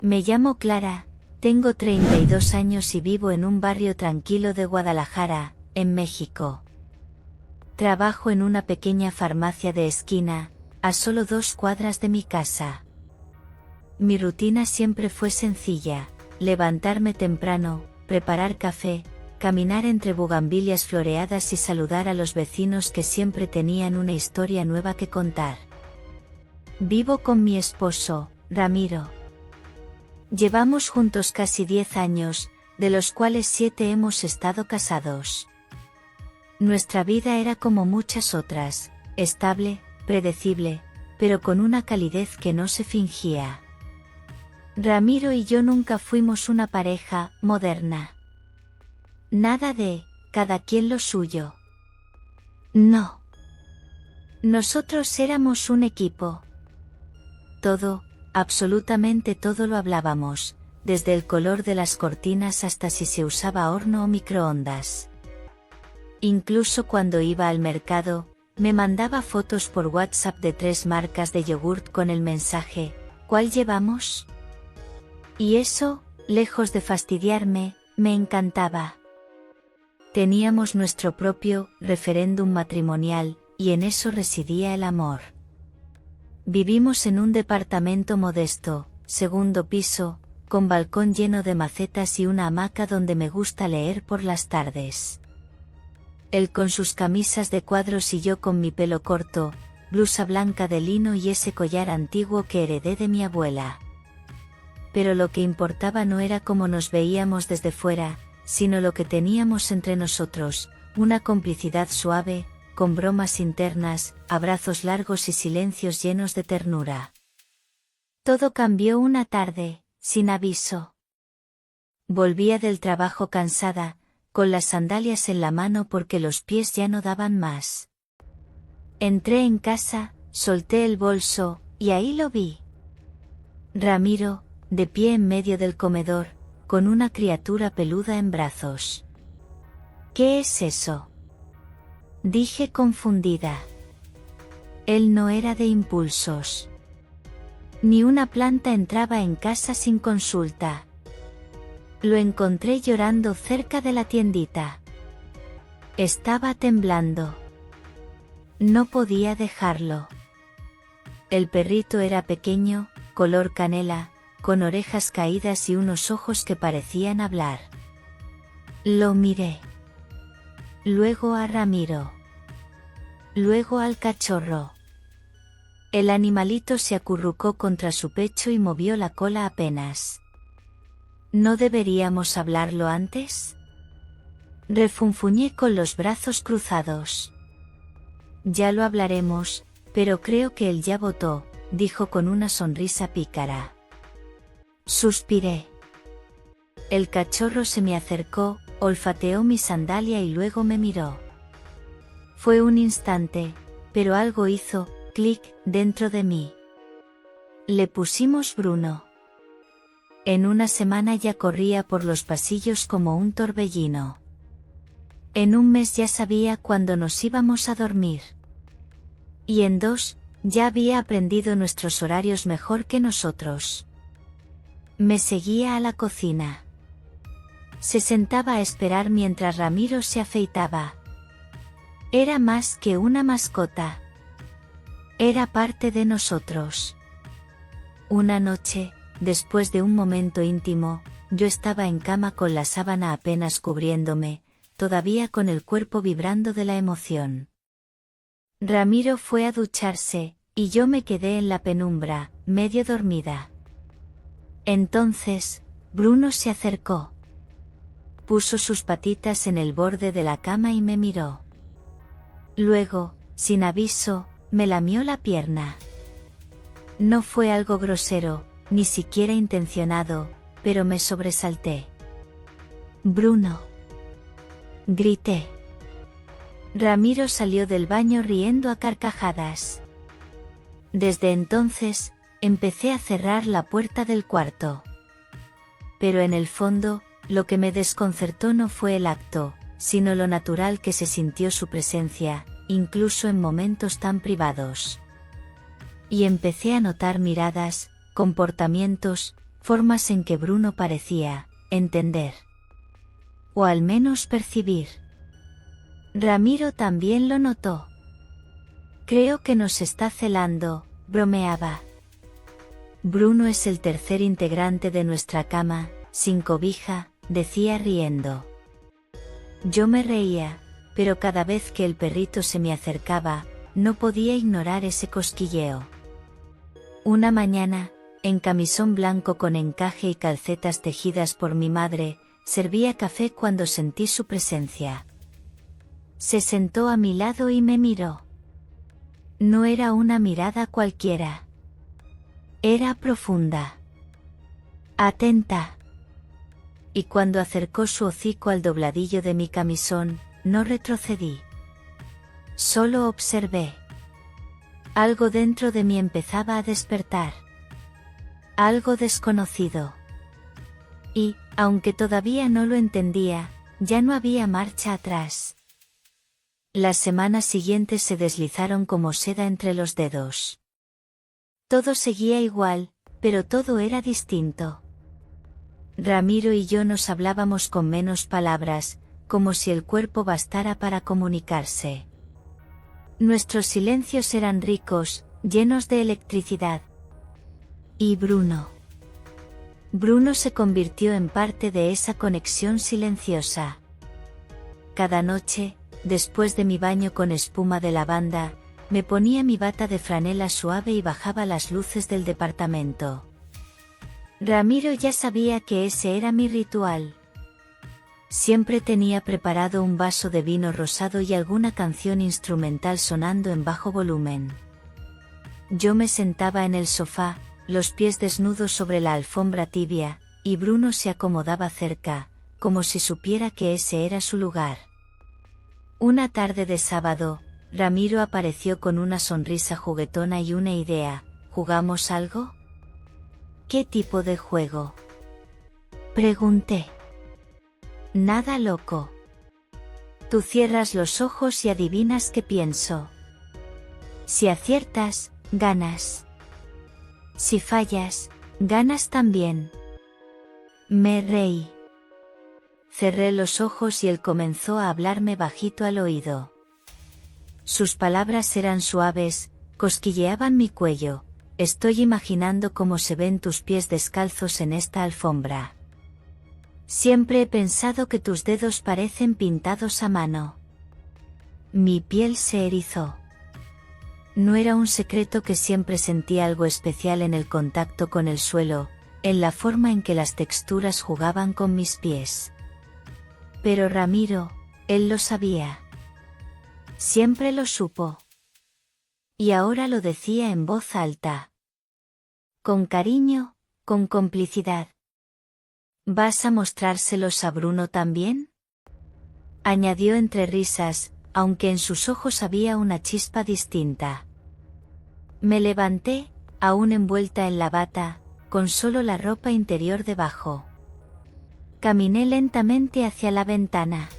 Me llamo Clara, tengo 32 años y vivo en un barrio tranquilo de Guadalajara, en México. Trabajo en una pequeña farmacia de esquina, a solo 2 cuadras de mi casa. Mi rutina siempre fue sencilla: levantarme temprano, preparar café, caminar entre bugambilias floreadas y saludar a los vecinos que siempre tenían una historia nueva que contar. Vivo con mi esposo, Ramiro. Llevamos juntos casi 10 años, de los cuales 7 hemos estado casados. Nuestra vida era como muchas otras, estable, predecible, pero con una calidez que no se fingía. Ramiro y yo nunca fuimos una pareja moderna. Nada de cada quien lo suyo. No. Nosotros éramos un equipo. Todo, absolutamente todo lo hablábamos, desde el color de las cortinas hasta si se usaba horno o microondas. Incluso cuando iba al mercado, me mandaba fotos por WhatsApp de 3 marcas de yogurt con el mensaje: ¿cuál llevamos? Y eso, lejos de fastidiarme, me encantaba. Teníamos nuestro propio referéndum matrimonial, y en eso residía el amor. Vivimos en un departamento modesto, 2º piso, con balcón lleno de macetas y una hamaca donde me gusta leer por las tardes. Él con sus camisas de cuadros y yo con mi pelo corto, blusa blanca de lino y ese collar antiguo que heredé de mi abuela. Pero lo que importaba no era cómo nos veíamos desde fuera, sino lo que teníamos entre nosotros, una complicidad suave, con bromas internas, abrazos largos y silencios llenos de ternura. Todo cambió una tarde, sin aviso. Volvía del trabajo cansada, con las sandalias en la mano porque los pies ya no daban más. Entré en casa, solté el bolso, y ahí lo vi. Ramiro, de pie en medio del comedor, con una criatura peluda en brazos. ¿Qué es eso?, dije confundida. Él no era de impulsos. Ni una planta entraba en casa sin consulta. Lo encontré llorando cerca de la tiendita. Estaba temblando. No podía dejarlo. El perrito era pequeño, color canela, con orejas caídas y unos ojos que parecían hablar. Lo miré. Luego a Ramiro. Luego al cachorro. El animalito se acurrucó contra su pecho y movió la cola apenas. ¿No deberíamos hablarlo antes?, refunfuñé con los brazos cruzados. Ya lo hablaremos, pero creo que él ya votó, dijo con una sonrisa pícara. Suspiré. El cachorro se me acercó, olfateó mi sandalia y luego me miró. Fue un instante, pero algo hizo clic dentro de mí. Le pusimos Bruno. En una semana ya corría por los pasillos como un torbellino. En un mes ya sabía cuándo nos íbamos a dormir. Y en 2, ya había aprendido nuestros horarios mejor que nosotros. Me seguía a la cocina. Se sentaba a esperar mientras Ramiro se afeitaba. Era más que una mascota. Era parte de nosotros. Una noche, después de un momento íntimo, yo estaba en cama con la sábana apenas cubriéndome, todavía con el cuerpo vibrando de la emoción. Ramiro fue a ducharse, y yo me quedé en la penumbra, medio dormida. Entonces, Bruno se acercó. Puso sus patitas en el borde de la cama y me miró. Luego, sin aviso, me lamió la pierna. No fue algo grosero, ni siquiera intencionado, pero me sobresalté. Bruno. Grité. Ramiro salió del baño riendo a carcajadas. Desde entonces, empecé a cerrar la puerta del cuarto. Pero en el fondo, lo que me desconcertó no fue el acto, sino lo natural que se sintió su presencia, incluso en momentos tan privados. Y empecé a notar miradas, comportamientos, formas en que Bruno parecía entender. O al menos percibir. Ramiro también lo notó. Creo que nos está celando, bromeaba. Bruno es el tercer integrante de nuestra cama, sin cobija, decía riendo. Yo me reía, pero cada vez que el perrito se me acercaba, no podía ignorar ese cosquilleo. Una mañana, en camisón blanco con encaje y calcetas tejidas por mi madre, servía café cuando sentí su presencia. Se sentó a mi lado y me miró. No era una mirada cualquiera. Era profunda. Atenta. Y cuando acercó su hocico al dobladillo de mi camisón, no retrocedí. Solo observé. Algo dentro de mí empezaba a despertar. Algo desconocido. Y, aunque todavía no lo entendía, ya no había marcha atrás. Las semanas siguientes se deslizaron como seda entre los dedos. Todo seguía igual, pero todo era distinto. Ramiro y yo nos hablábamos con menos palabras, como si el cuerpo bastara para comunicarse. Nuestros silencios eran ricos, llenos de electricidad. Y Bruno. Bruno se convirtió en parte de esa conexión silenciosa. Cada noche, después de mi baño con espuma de lavanda, me ponía mi bata de franela suave y bajaba las luces del departamento. Ramiro ya sabía que ese era mi ritual. Siempre tenía preparado un vaso de vino rosado y alguna canción instrumental sonando en bajo volumen. Yo me sentaba en el sofá, los pies desnudos sobre la alfombra tibia, y Bruno se acomodaba cerca, como si supiera que ese era su lugar. Una tarde de sábado, Ramiro apareció con una sonrisa juguetona y una idea. ¿Jugamos algo? ¿Qué tipo de juego? Pregunté. Nada loco. Tú cierras los ojos y adivinas qué pienso. Si aciertas, ganas. Si fallas, ganas también. Me reí. Cerré los ojos y él comenzó a hablarme bajito al oído. Sus palabras eran suaves, cosquilleaban mi cuello. Estoy imaginando cómo se ven tus pies descalzos en esta alfombra. Siempre he pensado que tus dedos parecen pintados a mano. Mi piel se erizó. No era un secreto que siempre sentía algo especial en el contacto con el suelo, en la forma en que las texturas jugaban con mis pies. Pero Ramiro, él lo sabía. Siempre lo supo. Y ahora lo decía en voz alta. Con cariño, con complicidad. ¿Vas a mostrárselos a Bruno también? Añadió entre risas, aunque en sus ojos había una chispa distinta. Me levanté, aún envuelta en la bata, con solo la ropa interior debajo. Caminé lentamente hacia la ventana.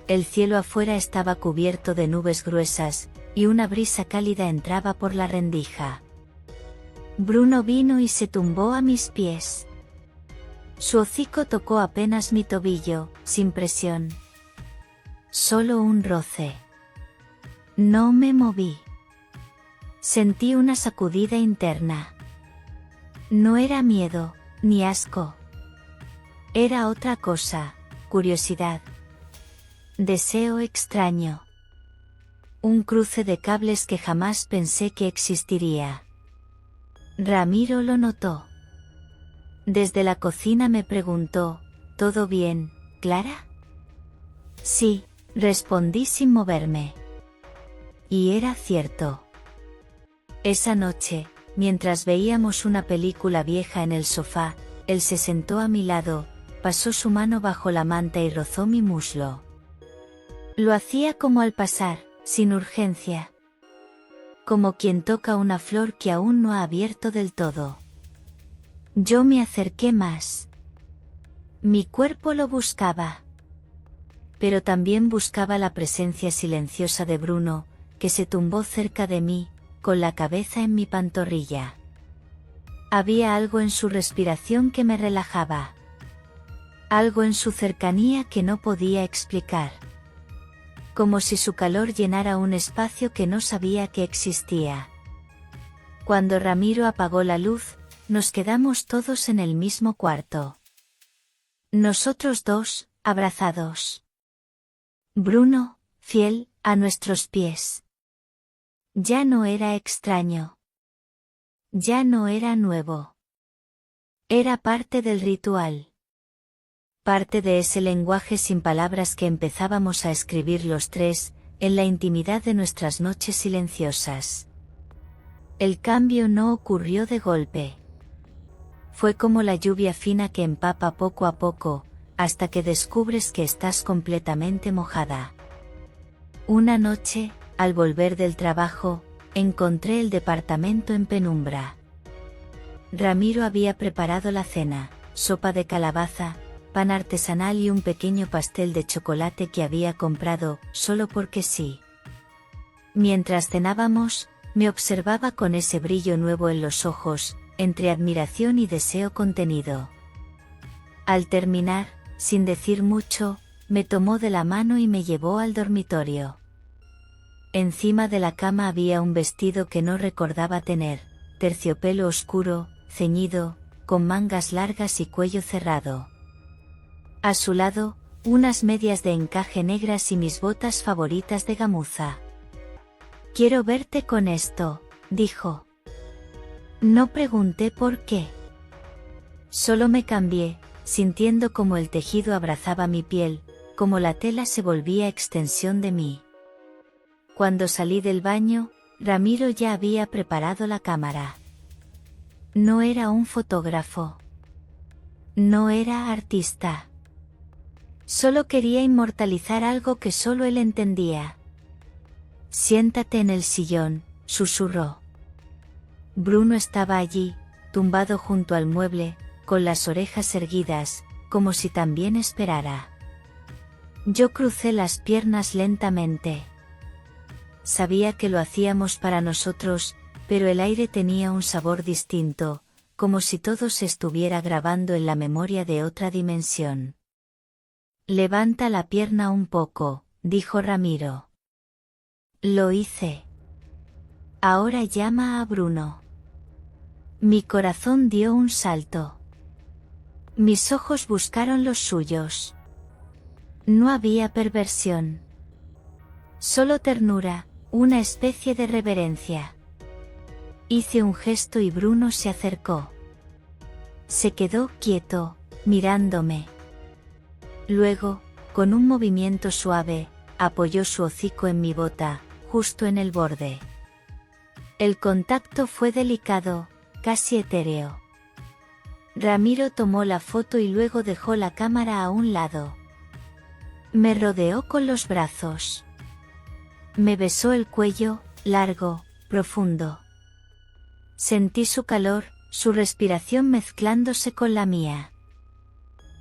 El cielo afuera estaba cubierto de nubes gruesas, y una brisa cálida entraba por la rendija. Bruno vino y se tumbó a mis pies. Su hocico tocó apenas mi tobillo, sin presión. Solo un roce. No me moví. Sentí una sacudida interna. No era miedo, ni asco. Era otra cosa, curiosidad. Deseo extraño. Un cruce de cables que jamás pensé que existiría. Ramiro lo notó. Desde la cocina me preguntó, ¿todo bien, Clara? Sí, respondí sin moverme. Y era cierto. Esa noche, mientras veíamos una película vieja en el sofá, él se sentó a mi lado, pasó su mano bajo la manta y rozó mi muslo. Lo hacía como al pasar, sin urgencia. Como quien toca una flor que aún no ha abierto del todo. Yo me acerqué más. Mi cuerpo lo buscaba. Pero también buscaba la presencia silenciosa de Bruno, que se tumbó cerca de mí, con la cabeza en mi pantorrilla. Había algo en su respiración que me relajaba. Algo en su cercanía que no podía explicar. Como si su calor llenara un espacio que no sabía que existía. Cuando Ramiro apagó la luz, nos quedamos todos en el mismo cuarto. Nosotros dos, abrazados. Bruno, fiel, a nuestros pies. Ya no era extraño. Ya no era nuevo. Era parte del ritual. Parte de ese lenguaje sin palabras que empezábamos a escribir los tres, en la intimidad de nuestras noches silenciosas. El cambio no ocurrió de golpe. Fue como la lluvia fina que empapa poco a poco, hasta que descubres que estás completamente mojada. Una noche, al volver del trabajo, encontré el departamento en penumbra. Ramiro había preparado la cena, sopa de calabaza, pan artesanal y un pequeño pastel de chocolate que había comprado, solo porque sí. Mientras cenábamos, me observaba con ese brillo nuevo en los ojos, entre admiración y deseo contenido. Al terminar, sin decir mucho, me tomó de la mano y me llevó al dormitorio. Encima de la cama había un vestido que no recordaba tener, terciopelo oscuro, ceñido, con mangas largas y cuello cerrado. A su lado, unas medias de encaje negras y mis botas favoritas de gamuza. «Quiero verte con esto», dijo. No pregunté por qué. Solo me cambié, sintiendo como el tejido abrazaba mi piel, como la tela se volvía extensión de mí. Cuando salí del baño, Ramiro ya había preparado la cámara. No era un fotógrafo. No era artista. Solo quería inmortalizar algo que solo él entendía. «Siéntate en el sillón», susurró. Bruno estaba allí, tumbado junto al mueble, con las orejas erguidas, como si también esperara. Yo crucé las piernas lentamente. Sabía que lo hacíamos para nosotros, pero el aire tenía un sabor distinto, como si todo se estuviera grabando en la memoria de otra dimensión. «Levanta la pierna un poco», dijo Ramiro. Lo hice. «Ahora llama a Bruno». Mi corazón dio un salto. Mis ojos buscaron los suyos. No había perversión. Solo ternura, una especie de reverencia. Hice un gesto y Bruno se acercó. Se quedó quieto, mirándome. Luego, con un movimiento suave, apoyó su hocico en mi bota, justo en el borde. El contacto fue delicado, casi etéreo. Ramiro tomó la foto y luego dejó la cámara a un lado. Me rodeó con los brazos. Me besó el cuello, largo, profundo. Sentí su calor, su respiración mezclándose con la mía.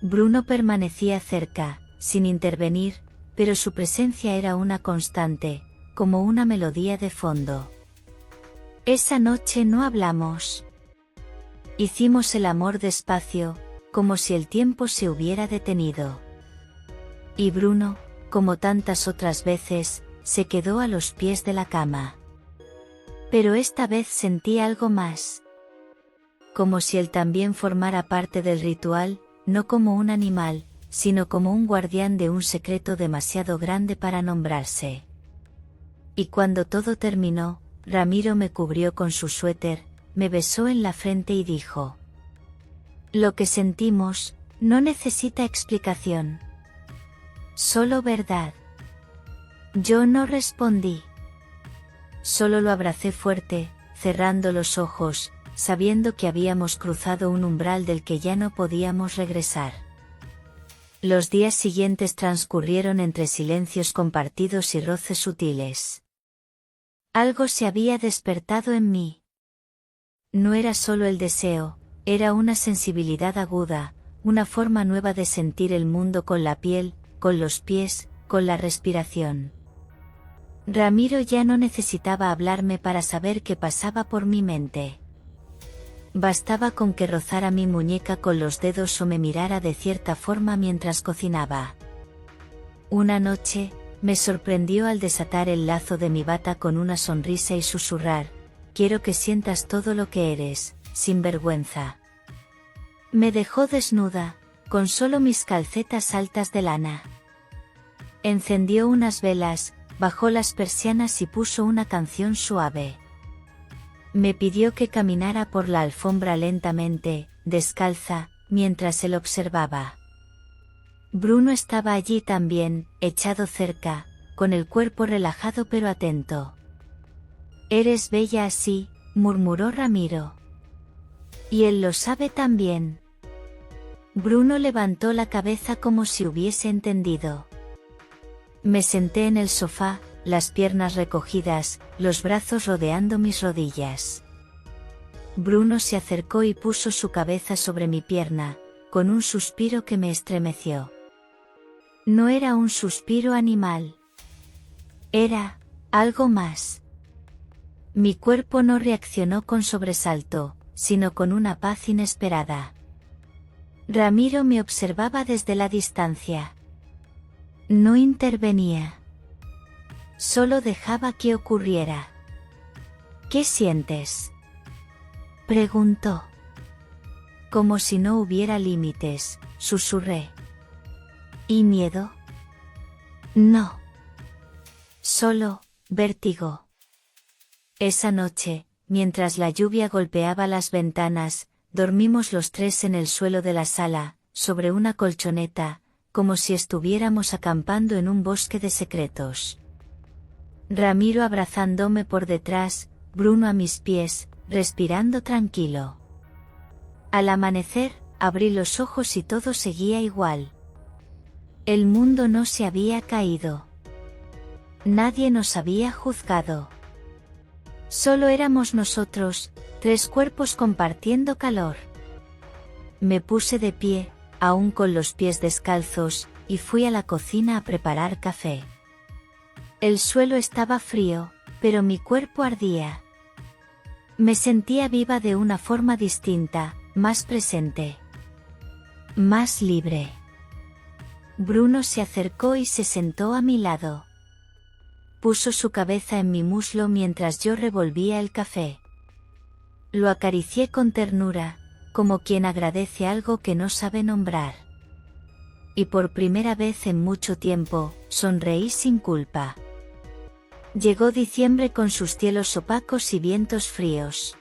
Bruno permanecía cerca, sin intervenir, pero su presencia era una constante, como una melodía de fondo. Esa noche no hablamos. Hicimos el amor despacio, como si el tiempo se hubiera detenido. Y Bruno, como tantas otras veces, se quedó a los pies de la cama. Pero esta vez sentí algo más. Como si él también formara parte del ritual, no como un animal, sino como un guardián de un secreto demasiado grande para nombrarse. Y cuando todo terminó, Ramiro me cubrió con su suéter, me besó en la frente y dijo: «Lo que sentimos, no necesita explicación. Solo verdad». Yo no respondí. Solo lo abracé fuerte, cerrando los ojos, sabiendo que habíamos cruzado un umbral del que ya no podíamos regresar. Los días siguientes transcurrieron entre silencios compartidos y roces sutiles. Algo se había despertado en mí. No era solo el deseo, era una sensibilidad aguda, una forma nueva de sentir el mundo con la piel, con los pies, con la respiración. Ramiro ya no necesitaba hablarme para saber qué pasaba por mi mente. Bastaba con que rozara mi muñeca con los dedos o me mirara de cierta forma mientras cocinaba. Una noche, me sorprendió al desatar el lazo de mi bata con una sonrisa y susurrar: «Quiero que sientas todo lo que eres, sin vergüenza». Me dejó desnuda, con solo mis calcetas altas de lana. Encendió unas velas, bajó las persianas y puso una canción suave. Me pidió que caminara por la alfombra lentamente, descalza, mientras él observaba. Bruno estaba allí también, echado cerca, con el cuerpo relajado pero atento. «Eres bella así», murmuró Ramiro. «Y él lo sabe también». Bruno levantó la cabeza como si hubiese entendido. Me senté en el sofá, las piernas recogidas, los brazos rodeando mis rodillas. Bruno se acercó y puso su cabeza sobre mi pierna, con un suspiro que me estremeció. No era un suspiro animal. Era algo más. Mi cuerpo no reaccionó con sobresalto, sino con una paz inesperada. Ramiro me observaba desde la distancia. No intervenía. Solo dejaba que ocurriera. «¿Qué sientes?», preguntó. Como si no hubiera límites, susurré. «¿Y miedo?». «No. Solo vértigo». Esa noche, mientras la lluvia golpeaba las ventanas, dormimos los tres en el suelo de la sala, sobre una colchoneta, como si estuviéramos acampando en un bosque de secretos. Ramiro abrazándome por detrás, Bruno a mis pies, respirando tranquilo. Al amanecer, abrí los ojos y todo seguía igual. El mundo no se había caído. Nadie nos había juzgado. Solo éramos nosotros, tres cuerpos compartiendo calor. Me puse de pie, aún con los pies descalzos, y fui a la cocina a preparar café. El suelo estaba frío, pero mi cuerpo ardía. Me sentía viva de una forma distinta, más presente. Más libre. Bruno se acercó y se sentó a mi lado. Puso su cabeza en mi muslo mientras yo revolvía el café. Lo acaricié con ternura, como quien agradece algo que no sabe nombrar. Y por primera vez en mucho tiempo, sonreí sin culpa. Llegó diciembre con sus cielos opacos y vientos fríos.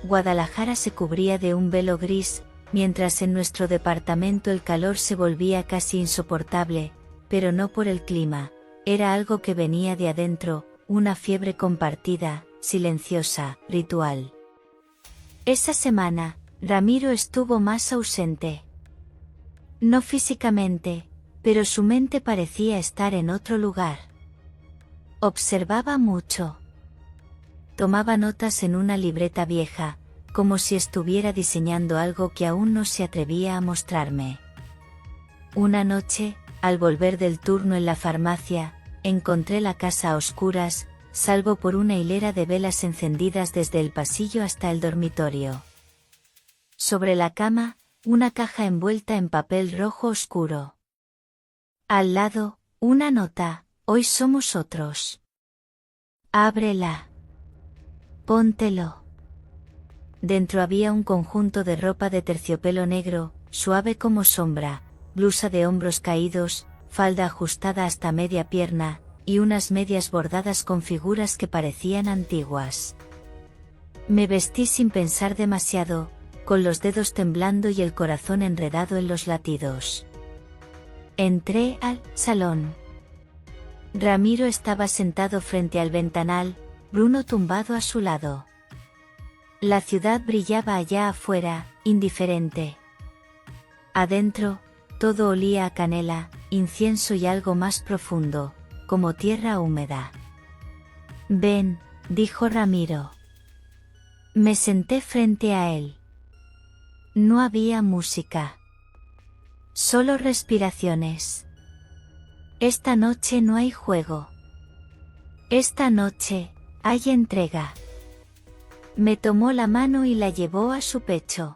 Guadalajara se cubría de un velo gris, mientras en nuestro departamento el calor se volvía casi insoportable, pero no por el clima, era algo que venía de adentro, una fiebre compartida, silenciosa, ritual. Esa semana, Ramiro estuvo más ausente. No físicamente, pero su mente parecía estar en otro lugar. Observaba mucho. Tomaba notas en una libreta vieja, como si estuviera diseñando algo que aún no se atrevía a mostrarme. Una noche, al volver del turno en la farmacia, encontré la casa a oscuras, salvo por una hilera de velas encendidas desde el pasillo hasta el dormitorio. Sobre la cama, una caja envuelta en papel rojo oscuro. Al lado, una nota: «Hoy somos otros. Ábrela. Póntelo». Dentro había un conjunto de ropa de terciopelo negro, suave como sombra, blusa de hombros caídos, falda ajustada hasta media pierna, y unas medias bordadas con figuras que parecían antiguas. Me vestí sin pensar demasiado, con los dedos temblando y el corazón enredado en los latidos. Entré al salón. Ramiro estaba sentado frente al ventanal, Bruno tumbado a su lado. La ciudad brillaba allá afuera, indiferente. Adentro, todo olía a canela, incienso y algo más profundo, como tierra húmeda. «Ven», dijo Ramiro. Me senté frente a él. No había música. Solo respiraciones. Esta noche no hay juego. Esta noche, hay entrega. Me tomó la mano y la llevó a su pecho.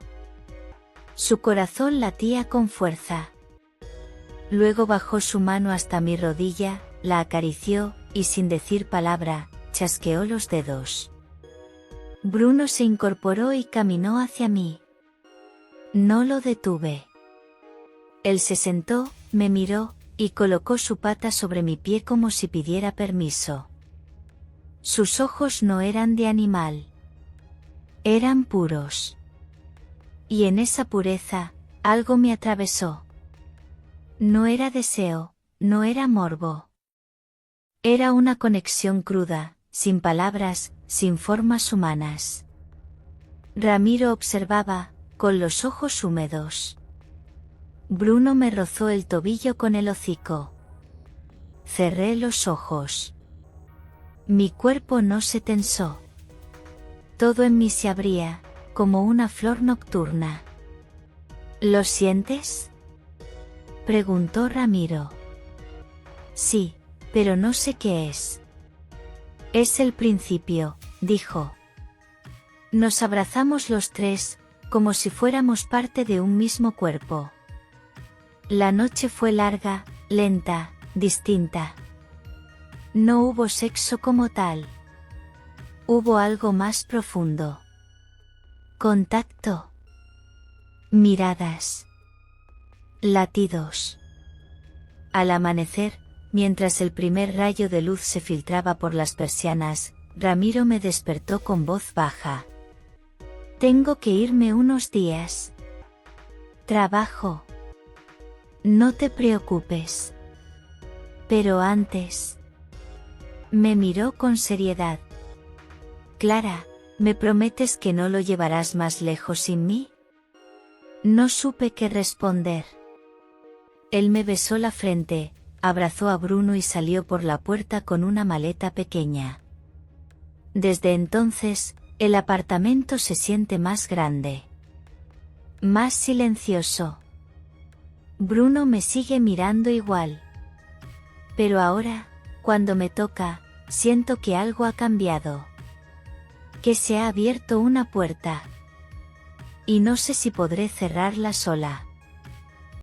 Su corazón latía con fuerza. Luego bajó su mano hasta mi rodilla, la acarició, y sin decir palabra, chasqueó los dedos. Bruno se incorporó y caminó hacia mí. No lo detuve. Él se sentó, me miró, y colocó su pata sobre mi pie como si pidiera permiso. Sus ojos no eran de animal. Eran puros. Y en esa pureza, algo me atravesó. No era deseo, no era morbo. Era una conexión cruda, sin palabras, sin formas humanas. Ramiro observaba, con los ojos húmedos. Bruno me rozó el tobillo con el hocico. Cerré los ojos. Mi cuerpo no se tensó. Todo en mí se abría, como una flor nocturna. ¿Lo sientes?, preguntó Ramiro. Sí, pero no sé qué es. Es el principio, dijo. Nos abrazamos los tres, como si fuéramos parte de un mismo cuerpo. La noche fue larga, lenta, distinta. No hubo sexo como tal. Hubo algo más profundo. Contacto. Miradas. Latidos. Al amanecer, mientras el primer rayo de luz se filtraba por las persianas, Ramiro me despertó con voz baja. Tengo que irme unos días. Trabajo. No te preocupes. Pero antes. Me miró con seriedad. Clara, ¿me prometes que no lo llevarás más lejos sin mí? No supe qué responder. Él me besó la frente, abrazó a Bruno y salió por la puerta con una maleta pequeña. Desde entonces, el apartamento se siente más grande. Más silencioso. Bruno me sigue mirando igual. Pero ahora, cuando me toca, siento que algo ha cambiado. Que se ha abierto una puerta. Y no sé si podré cerrarla sola.